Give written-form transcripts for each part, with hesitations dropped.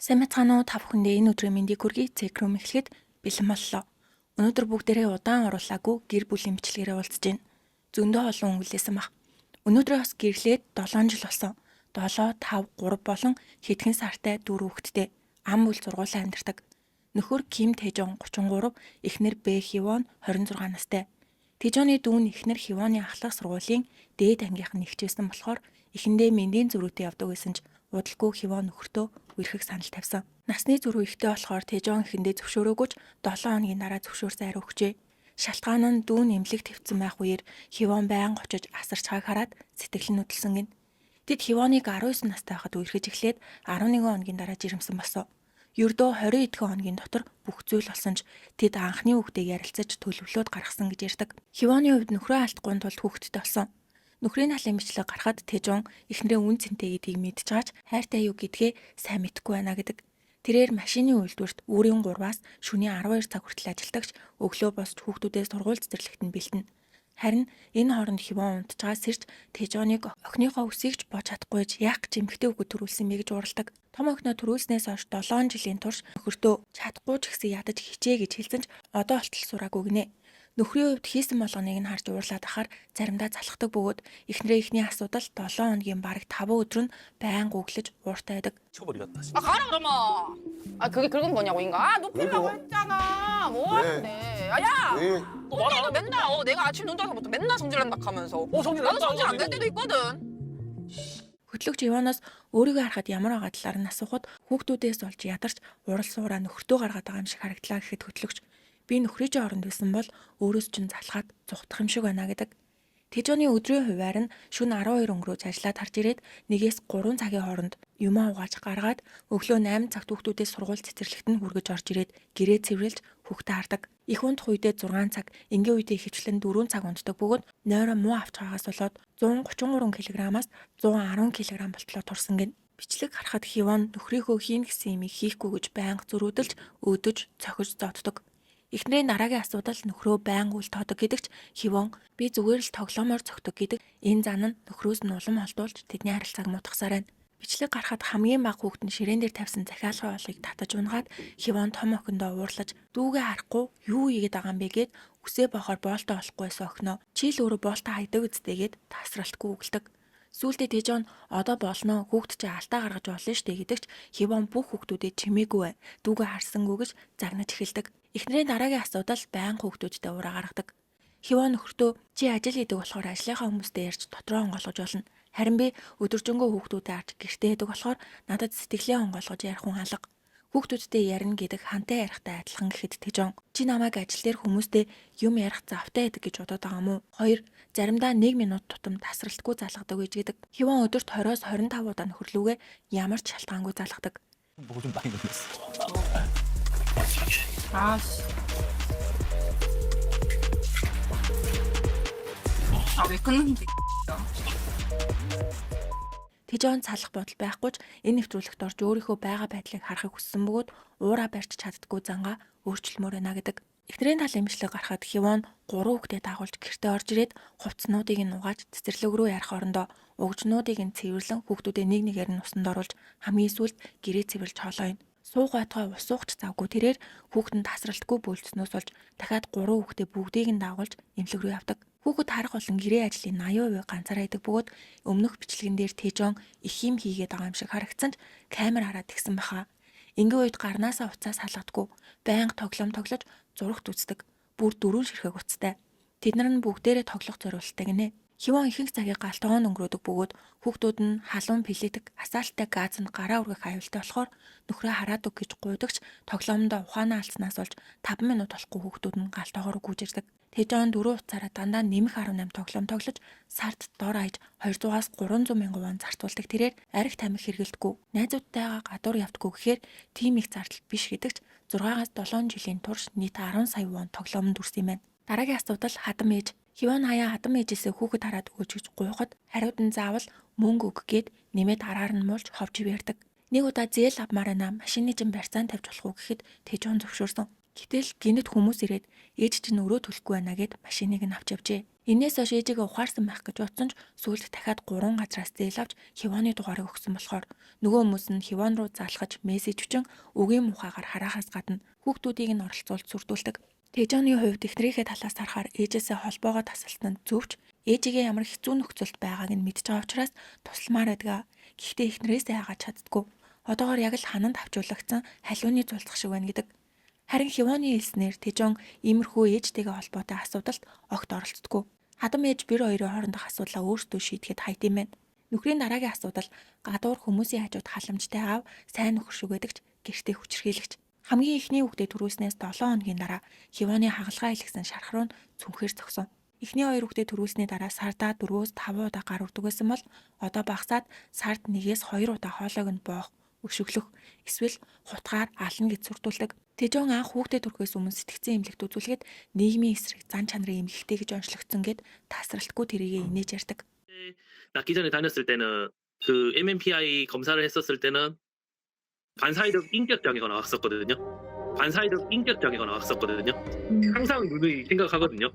Сайн мэцгаануу та бүхэндээ энэ өдрийн мэндийг хүргэе. Цэгрүүм эхлэхэд бэлэн боллоо. Өнөөдөр бүгдээрээ удаан оруулаагүй гэр бүлийн бичлэгээрээ уулзж байна. Зөндөө олон өнгөлөөсөн баг. Өнөөдрөө бас гэрлээд 7 жил болсон. 7, 5, 3 болон хэдхэн сартай 4 хүүхэдтэй ам бүл зургуулаа амьдардаг. Нөхөр Ким Тэжон 33, эхнэр Бэ Хивон 26 настай. Тэжоны дүүн эхнэр Хивоны ахлах сургуулийн дээд ангийнхан нэгчээсэн болохоор эхэндээ мэндийн зөрүүтэй явдаг байсан ч удалгүй Хивон нөхөртөө үерхэх санал тавьсан. Насны зөрүү ихтэй болохоор Тэжон эхэндээ зөвшөөрөөгүй ч 7 хоногийн дараа зөвшөөрсөн ариу өгчээ. Шалтгаан нь дүүн эмнэлэг твцсэн байх үеэр Хивон байнга очиж асарч байгааг хараад сэтгэл нь хөдөлсөн гин. Тэд Хивоныг 19 настай байхад үерхэж эхлээд 11 хоногийн дараа жирэмсэн болсон. Ердөө 20 эдхэн хоногийн дотор бүх зүйл болсон ч тэд анхны хүүхдээ ярилцаж төлөвлөөд гаргасан гэж ярьдаг. Хивоны хувьд нөхрөө алдахгүй тулд хүүхэдтэй болсон. Нөхрийн халын бичлэг гарахад Тэжон эхнэрээ үн цэнтэй гэдгийг мэдж байгаач хайртай юу гэдгээ сайн мэдэхгүй байна гэдэг. Тэрээр машины үйлдвэрт үүрийн 3-аас шөнийн 12 цаг хүртэл ажилладагч өглөө босч хүүхдүүдээ сургууль цэцэрлэгт нь бэлтэнэ. Харин энэ хооронд Хивон унтжгаа сэрж Тэжоныг охиныхоо үсийг ч бож чадахгүйж яах гэж эмэгтэй хүүхэд төрүүлсэн мэ гэж уралдаг. Том охиноо төрүүлснээс хойш 7 жилийн турш нөхөртөө чадахгүй ч гэсэн ядаж хичээ гэж хэлсэн ч одоо болтол сураагүй гинэ. Нөхрийн хувьд хийсэн болгоныг нь харж уурлаад ахаар заримдаа залхдаг бөгөөд эхнэрээ ихний асуудал 7 хоногийн бараг 5 өдөр нь байнга өглөж ууртай байдаг. 아 가라 그러면. 아 그게 긁은 거냐고 인가? 아 높이려고 했잖아. 뭐 하는데? 아야. 왜? 근데 너 맨날 내가 아침 눈 떠서부터 맨날 성질난다 하면서. 성질 나도 났다, 성질 안 낼 성질. 때도 있거든. Хөтлөгч Иваноос өөрийгөө харахад ямар байгаа талаар нь асуухад хүүхдүүдээс олж ядарч урал суура нөхртөө гаргаад байгаа юм шиг харагдлаа гэхэд хөтлөгч би нөхрийн оронд байсан бол өөрөөс чинь залхаад зүхтах юм шиг байна гэдэг. Тэжоны өдрийн хуваар нь шөнө 12 өнгөрөөж ажиллаад харж ирээд 1-3 цагийн хооронд юмаа угааж гаргаад өглөө 8 цагт хүүхдүүдээ сургууль цэцэрлэгт нь хүргэж орж ирээд гэрээ цэвэрлж хүүхдээ хардаг. Их унтах үедээ 6 цаг, энгийн үедээ ихэвчлэн 4 цаг унтдаг бөгөөд нойроо муу авч байгаагаас болоод 133 кг-аас 110 кг болтлоо турсан гин. Бичлэг харахад Хивон нөхрийнхөө хийн гэсэн юмыг хийхгүй гэж байнга зөрүүдэлж, өөдөж, цохиж зоддог. Эхнэрийн дараагийн асуудал нөхрөө байнга үл тоодог гэдэгч Хивон би зүгээр л тоглоомоор зогтдог гэдэг энэ зан нь нөхрөөс нь улам холдуулж тэдний харилцааг мутгасаар байна. Бичлэг гарахад хамгийн бага хүүхэд нь ширээн дээр тавьсан захиалгын олыг татаж унгаад Хивон том охиндоо уурлаж дүүгээ харахгүй юу ийгээд байгаа юм бэ гэд үсээ бохоор боолтой болохгүй байсан охиноо чи л өөрөө боолтой хайдаг үсттэйгээд тасралтгүй үгэлдэг. Сүүлдээ Тэжон одоо болно хүүхэд чи алдаа гаргаж болно штэ гэдэгч Хивон бүх хүүхдүүдэд чимээгүй бай. Дүүгээ харсангүй гэж загнаж эхэлдэг. Эхнэрийн дараагийн асуудал байнга хүүхдүүдтэй ураа гаргадаг. Хивон нөхөртөө чи ажил хийдэг болохоор ажлынхаа хүмүүстэй ярьж дотроо онгойлгож болно. Харин би өдөржингөө хүүхдүүдэд арч гэртээ байдаг болохоор надад сэтгэлээ онгойлгож ярих хүн алга. Хүүхдүүдтэй ярина гэдэг хантай ярихтай адилхан гэхэд Тэжон чи намайг ажил дээр хүмүүстэй юм ярих завтай байдаг гэж бодоод байгаа мó? 2. Заримдаа 1 минут тутам тасралтгүй залгадаг гэж гэдэг. Хивон өдөрт 20-оос 25 удаа нөхөрлүүгээ ямар ч шалтгаангүй залгадаг. 뭐 좀 많이 놀랐어. 아씨. 아왜 끊는데? Тэжон цалах бодол байхгүй ч энэ нэвтрүүлэгт орж өөрийнхөө байгаа байдлыг харахыг хүссэн бөгөөд уураа барьж чаддгүй зангаа өөрчлөлмөр байна гэдэг. Эхнэрийн талын бичлэг гарахад Хивон 3 хүүхдээ дагуулж гэртээ орж ирээд хувцснуудыг нь угааж цэцэрлэг рүү ярих орондоо угжнуудыг нь цэвэрлэн хүүхдүүдээ нэг нэгээр нь усанд оруулж хамгийн сүүлд гэрээ цэвэрлж хоолойно. Сууг байтугай ус уугч завгүй тэрээр хүүхэд нь тасралтгүй бөлдснөөс болж дахиад 3 хүүхдээ бүгдийг нь дагуулж эмнэлэг рүү явдаг. Хүүхэд харах болон гэрээ ажлын 80% ганцаараа хийдэг бөгөөд өмнөх бичлэгэн дээр Тэжон их юм хийгээд байгаа юм шиг харагдсан ч камер хараад тэгсэн баха. Ингийн үед гарнаасаа уцаас халгадаггүй байнга тоглож зурагт үздэг. Бүр 4 ширхэг уцтай. Тэд нар нь бүгдээрээ тоглох зориулттай гинэ. Хивон ихэнх цагийг галтгоон өнгөрөөдөг бөгөөд хүүхдүүд нь халуун пилетик асаалттай газанд гараа үргэх аюултай болохоор нөхрөө хараад өг гэж гуйдагч тоглоомдоо ухаанаа алдснаас болж 5 минут болохгүй хүүхдүүд нь галтгоогоор гүйжирдэг. Тэжон 4 уцаараа дандаа нэмэх 18 тоглоом тоглож сард дор хаяж 200-аас 300 мянган вон зарцуулдаг тэрээр арх тамхи хэргэлдэггүй. Найзуудтайгаа гадуур явдаггүй гэхээр тийм их зардал биш гэдэгч 6-аас 7 жилийн турш нийт 10 сая вон тоглоомд үрсэн юм байна. Дараагийн асуудал хадам ээж. Хивон хаяа хадам ээжээсээ хүүхэд хараад өгөөч гэж гуйхад хариуд нь заавал мөнгө өг гээд нэмээд араар нь муулж ховж ивэрдэг. Нэг удаа зээл авмаар байна машины чинь барьцаан тавьж болох уу гэхэд Тэжон зөвшөөрсөн. Гэтэл гинэд хүмүүс ирээд ээж чинь өрөө төлөхгүй байна гэд машиныг нь авч явжээ. Инээс хойш ээжигээ ухаарсан байх гэж бодсон ч сүүлд дахиад 3 газраас зээл авч Хивоны дугаарыг өгсөн болохоор нөгөө хүмүүс нь Хивон руу залхаж мессеж өчөн үгийн мухагаар хараахаас гадна хүүхдүүдийг нь оролцуулж сүрдүүлдэг. Тэжоны хувьд эхнэрийнхээ талаас харахаар ээжээсээ холбоогоо тасалсан нь зөвч ээжигээ ямар хэцүү нөхцөлд байгааг нь мэдж байгаа учраас тусламаар байдаг. Гэхдээ эхнэрээсээ хагаад чаддгүй. Одоогоор яг л хананд авчуулагдсан халиуны зулцах шиг байна гэдэг. Харин Хивоны хэлснээр Тэжон иймэрхүү ээжтэйгээ холбоотой асуудалд огт оролцдоггүй. Хадам ээж бэр хоёрын хоорондох асуудлаа өөрсдөө шийдэхэд хайт юм байна. Нөхрийн дараагийн асуудал гадуур хүмүүсийн хажууд халамжтай аав, сайн нөхөр шүгэдэгч, гэртээ хүчрхийлэгч. Хамгийн ихний хүүхдээ төрүүлснээс 7 хоногийн дараа Хивоны хагалгаа илгэсэн шарх руу цүнхээр зогсон. Эхний 2 хүүхдээ төрүүлсний дараа сардаа 4-5 удаа гар үрдэг байсан бол одоо багасаад сард 1-2 удаа хоолойг нь боох, өшөглөх, эсвэл хутгаар ална гэж сурдуулдаг. Тэжон анх хүүхдээ төрөхөөс өмнө сэтгцэн эмнэлэгт үзүүлгээд нийгмийн эсрэг зан чанарын эмнэлэгтэй гэж онцлогдсон гэд тасралтгүй тэрийгэ инээж ярьдаг. 낳기 전에 다녔을 때는 그 MMPI 검사를 했었을 때는 반사이적 인격 장애가 나왔었거든요. 반사이적 인격 장애가 나왔었거든요. 항상 누누이 생각하거든요.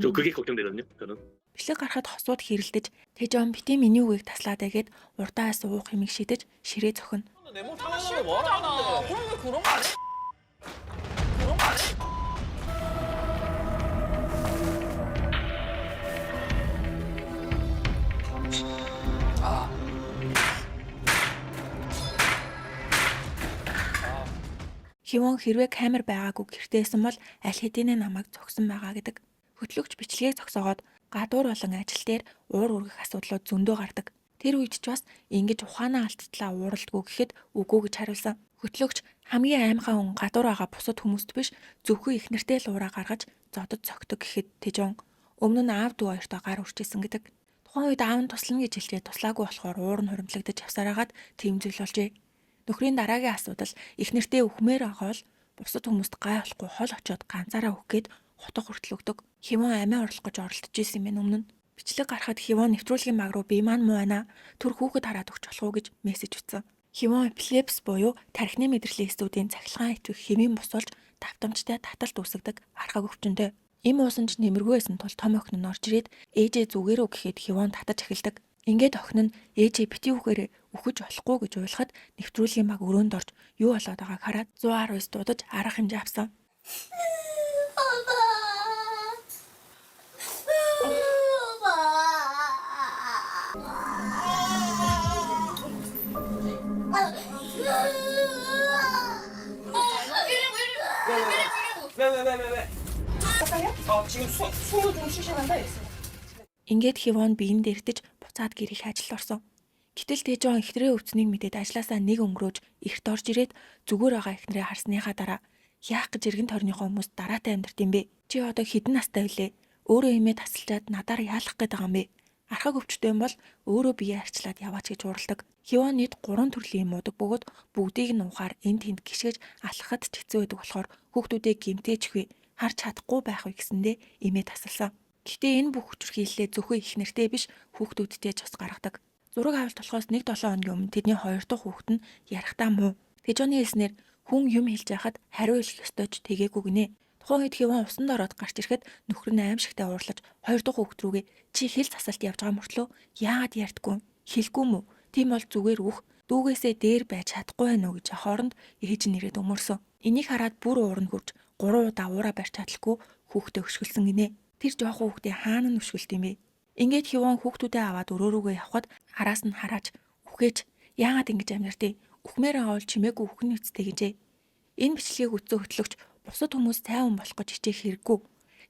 저 그게 걱정되거든요. 저는. Бичлэг гарахад хосууд хэрэлдэж Тэжон бити миний үгийг таслаад байгээд урдаас уух хэмиг шидэж ширээ зөхөн. 내몸 아, 상하는데 뭐라 싫다잖아. 하는데? 그럼 왜 그런 거 안 해? 그런 거 안 해? Хивон хэрвээ камер байгаагүй гэртээсэн бол аль хэдийн намайг зогсон байгаа гэдэг. Хөтлөгч бичлэгийг зогсоогоод гадуур болон ажил дээр уур үргэх асуудлууд зөндөө гардаг. Тэр үед ч бас ингэж ухаанаа алдтлаа ууралдгүй гэхэд үгүй гэж хариулсан. Хөтлөгч хамгийн аймхаа хүн гадуур байгаа бусад хүмүүст биш зөвхөн их нэртэй л уураа гаргаж зодод цогтөг гэхэд Тэжон өмнө нь аав дүү хоёртой гар үрчээсэн гэдэг. Тухайн үед аав нь туслана гэж хэлжээ туслаагүй болохоор уур нь хуримтлагдаж авсараагаад тэмцэл болжээ. Нөхрийн дараагийн асуудал их нэртэй өхмээр байгаа бол бусад хүмүүст гай болохгүй хол очоод ганцаараа өөх гээд хотго хүртэл өгдөг. Хивон амиа орлох гэж оролдож исэн юм өмнө нь. Бичлэг гарахад Хивон нэвтрүүлгийн баг руу би маань муу байна. Түр хүүхэд хараад өгч болох уу гэж мессеж өгсөн. Хивон эпилепси буюу тархины мэдрэлийн эсүүдийн цахилгаан итвэх хэмээн босолж давтамжтай таталт үүсгдэг архаг өвчнөд. Им уусан ч нэмэргүй байсан тул том охин нь орж ирээд ээжээ зүгээрөө гэхэд Хивон татаж эхэлдэг. Ингээд охин нь ээжээ бити үхээрээ үхэж болохгүй гэж уйлахад нэвтрүүлгийн баг өрөөнд орж юу болоод байгааг хараад 119 дуудаж арга хэмжээ авсан. 왜? 지금 숨을 좀 쉬시는데 있어. Ингээд Хивон биеинд эрдэж буцаад гэр их ажилд орсон. Гэтэл Тэжон эхнэрээ өвцнийг мэдээд ажилласаа нэг өнгөрөөж эрт орж ирээд зүгээр байгаа эхнэрээ харсныхаа дараа яах гэж эргэн тойрныхоо хүмүүс дараатай амьдрт юм бэ? Чи одоо хэдэн настай вүлээ? Өөрөө имээ тасалчаад надаар яалах гээд байгаа юм бэ? Архаг өвчтэй бол өөрөө бие арчлаад яваач гэж уралдаг. Хивон нийт 3 төрлийн юм уудаг бөгөөд бүгдийг нь ухаар энд тэнд гიშгэж алхахад ч хэцүү байдаг болохоор хүүхдүүдээ гэмтээж хвээ харж чадахгүй байх вэ гэсэндээ имээ тасалсан. Гэхдээ энэ бүх хүчрхийллээ зөвхөн их нэртэй биш хүүхдүүдтэй ч бас гаргадаг. Зураг авалт болохоос 1-7 хоногийн өмнө тэдний 2 дахь хүүхэд нь ярахтаа муу. Тэжоны хэлснээр хүн юм хэлж яхад хариу хэлэх ёстой ч тэгээгүй гинэ. Тухайн үед Хивон усанд ороод гарч ирэхэд нөхөр нь аимшигтай уурлаж 2 дахь хүүхэд рүүгээ чи хэл засалт явж байгаа мөртлөө яагаад ярьдгүй хэлгүй мүү? Тийм бол зүгээр үх дүүгээсээ дээр байж чадахгүй байна уу гэж хооронд ээж нь ирээд өмөрсөн. Энийг хараад бүр уурн хурж 3 удаа уураа барьж чадлаггүй хүүхдээ өшгөлсөн гинэ. Тэр жоохон хүүхдээ хаана нь өшгөлт юм бэ? Ингээд Хивон хүүхдүүдээ аваад өрөө рүүгээ явхад араас нь харааж үхэж яагаад ингэж амьдэртээ үхмээр байгаа бол чимээгүй үхнэ үсттэй гэжээ. Энэ бичлэгийг үзсэн хөтлөгч бусад хүмүүс сайн хүн болох гэж хичээх хэрэггүй.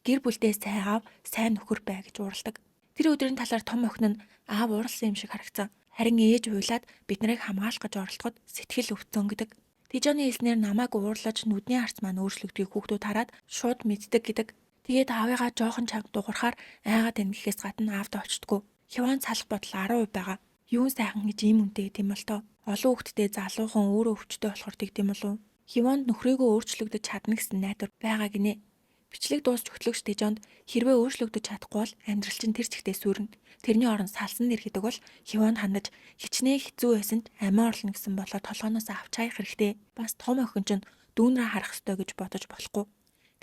Гэр бүлдээ сайн аав, сайн нөхөр бай гэж уурладаг. Тэр өдрийн талаар том охин нь аав ууралсан юм шиг харагцсан. Харин ээж уйлаад бид нарыг хамгаалах гэж оролдоход сэтгэл өвдсөн гэдэг. Тэжоны хэлснээр намайг уурлаж нүдний харц маань өөрчлөгдгийг хүүхдүүд хараад шууд мэддэг гэдэг. Тэгээд аавыгаа жоохон чанга дуурахаар айгаад байна гэхээс гадна аавд олчдгүй. Хивон салах бодол 10% байгаа. Юу сайхан гэж ийм үнэтэй гэдэм бол тоо. Олон хүүхдтэй залуухан өөрөө өвчтөй болохоор тэгдэм болов. Хивонд нөхрийгөө өөрчлөгдөж чадна гэсэн найдвар байгаа гинэ. Бичлэг дуусч хөтлөгч Тэжонд хэрвээ өөрчлөгдөж чадахгүй бол амьдрал чинь тэр чигтээ сүрнэ. Тэрний оронд салсан нэр гэдэг бол Хивонд хандаж хичнээн хэцүү байсанд амиа орлно гэсэн болоо толгооноос авч хаях хэрэгтэй. Бас том охин чинь дүүнрээ харах ёстой гэж бодож болохгүй.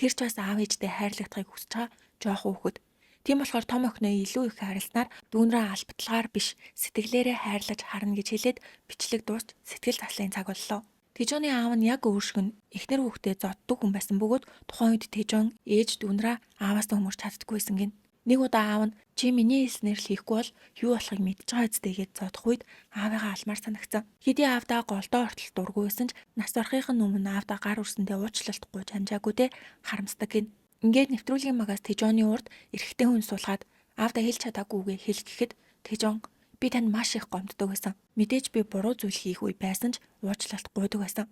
Тэр ч бас аав ээжтэй хайрлагдахыг хүсэж байгаа жоохон хүүхэд. Тийм болохоор том охиноо илүү их харилснаар дүүнрээ албатлагаар биш сэтгэлээрээ хайрлаж харна гэж хэлээд бичлэг дуусч сэтгэл заслын цаг боллоо. Тэжооны аав нь яг өөр шиг нь эхнэр хүүхдээ зоддог хүн байсан бөгөөд тухайн үед Тэжоон ээж дүүнрээ ааваас хөмөрч чаддаггүйсэн гин. Нэг удаа аав нь чи миний хэлснээр л хийхгүй бол юу болохыг мэдж байгаа үстэй гэж зодох үед аавыгаа алмаар санагцсан. Хэдий аавдаа голдоо ортол дургүйсэн ч нас барахын өмнө аавдаа гар үрсэндээ уучлалт гуйж амжаагүй дээ харамсдаг гин. Ингээд нэвтрүүлгийн магаас Тэжооны урд эрэгтэй хүн суулгаад аавдаа хэлж чадаагүйгээ хэл гэхэд Тэжоон би танд маш их гомддог байсан. Мэдээж би буруу зүйл хийх үе байсан ч уучлалт гуйдаг байсан.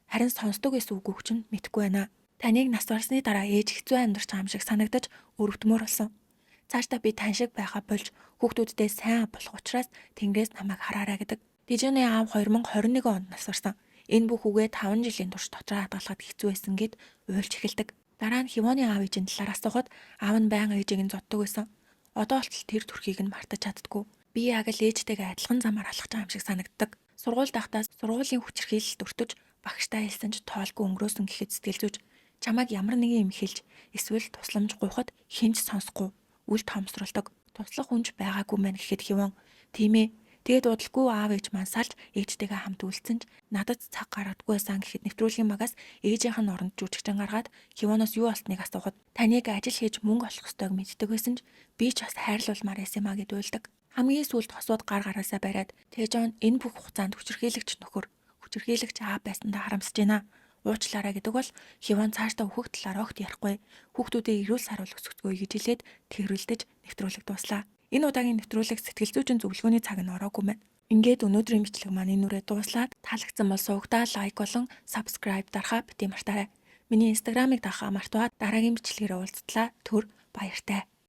Харин сонсдог гэсэн үгүйг чинь мэдэхгүй байна. Таныг нас барсны дараа ээж хэцүү амьдарч байгаа юм шиг санагдаж өрөвдмөр болсон. Цаашдаа би тань шиг байхаа болж хүүхдүүддээ сайн болох учраас Тэнгэрээс намайг хараарай гэдэг. Тэжээний аав 2021 онд нас барсан. Энэ бүх үгээ 5 жилийн турш дотроо хадгалахад хэцүү байсан гэд уйлж эхэлдэг. Дараа нь Хивоны аав ээжийн талаар асуухад аав нь байнга ээжийг нь зоддог байсан. Одоо болтол тэр төрхийг нь мартаж чаддаггүй. Би яг л ээжтэйгээ адилхан замаар алхаж байгаа юм шиг санагддаг. Сургууль дахтаас сургуулийн хүчирхийлэлд өртөж багштай хэлсэн ч тоолгүй өнгөрөөсөн гэхэд сэтгэл зүйж чамайг ямар нэгэн юм хэлж эсвэл тусламж гуйхад хинч сонсохгүй үл томсролдог. Туслах хүнч байгаагүй мэн гэхэд Хивон тийм ээ. Тэгээд удалгүй аав ээж маань салж ээжтэйгээ хамт үлдсэн ч надад цаг гаргадаггүй байсан гэхэд нэвтрүүлгийн магаас ээжийнх нь оронд жүжигчин гаргаад Хивоноос юу болсныг асуухад таныг ажил хийж мөнгө олох ёстойг мэддэг байсан ч би ч бас хайрлуулмаар байсан маа гэд уйлдаг. Хамгийн сүүлд хосууд гар гараасаа бариад Тэжон энэ бүх хугацаанд хүчирхийлэгч нөхөр, хүчирхийлэгч аав байсандаа харамсаж байна. Уучлаарай гэдэг бол Хивон цаашдаа хүүхд талаар огт ярихгүй, хүүхдүүдээ эрүүл саруул өсгөцгөө гэж хэлээд тэрвэрлдэж нэвтрүүлэг дуслаа. Энэ удаагийн нэвтрүүлэг сэтгэл зүйчин зөвлөгөөний цаг нь ороогүй байна. Ингээд өнөөдрийн бичлэг маань энэ үрээ дууслаад таалагдсан бол сувгдаа лайк болон subscribe дарахаа бити мартаарай. Миний инстаграмыг дагахаа мартаваад дараагийн бичлэгээрээ уулзтлаа. Түр баяртай.